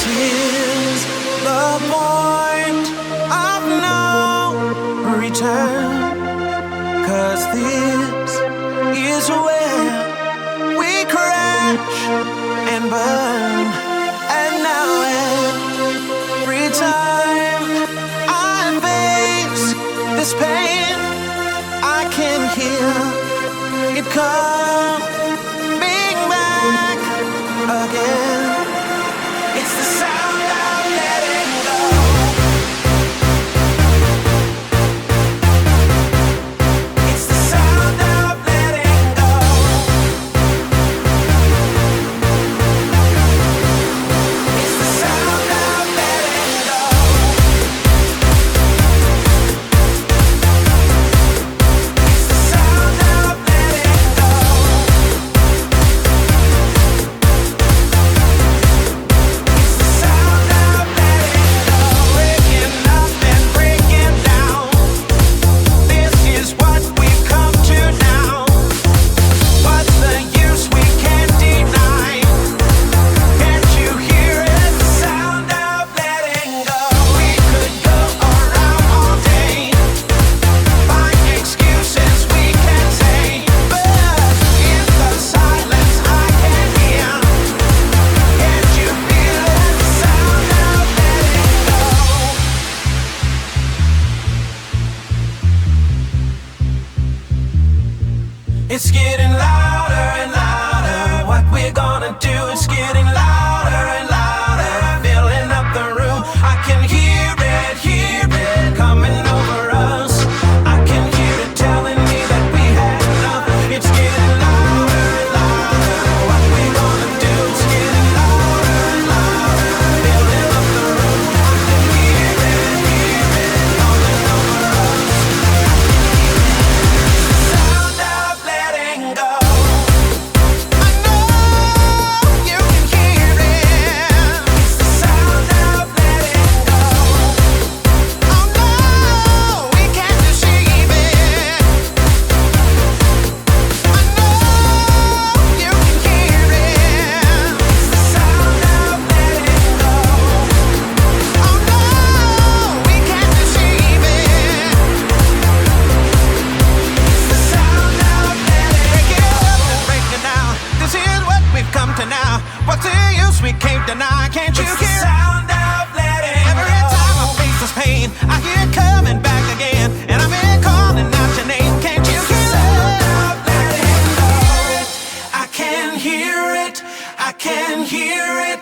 is the point of no return. 'Cause this is where we crash and burn. And now every time I face this pain, I can hear it coming back again. It's the sound of letting go. It's the sound of letting go. It's the sound of letting go. It's the sound of letting go. It's the sound of letting go. Breaking up and breaking down. This is what we've come to now. What's the use? We can't deny. Can't you hear it? The sound of letting go. We could go around all day, find excuses we can say, but in the silence I can hear. Can't you feel it? The sound of letting go. It's getting louder and louder. What we're gonna do is getting louder and louder. Filling up the room. I can hear it coming over us. I can hear it telling me that we had enough. It's getting louder and louder. What we're gonna do is getting louder and louder. Filling up the room. I can hear it coming over us. Sound of letting go. I know you can hear it. It's the sound of letting go. Oh no, we can't deceive it. I know you can hear it. It's the sound of letting go. Oh no, we can't deceive it. It's the sound of letting go. Break it down. This is what we've come to now. What's the use? We can't deny. Can't you hear? It's the sound of letting go. Every time I face this pain, I hear it coming back again, and I'm here calling out your name. Can't you hear? The sound of letting go. I can hear it. I can hear it.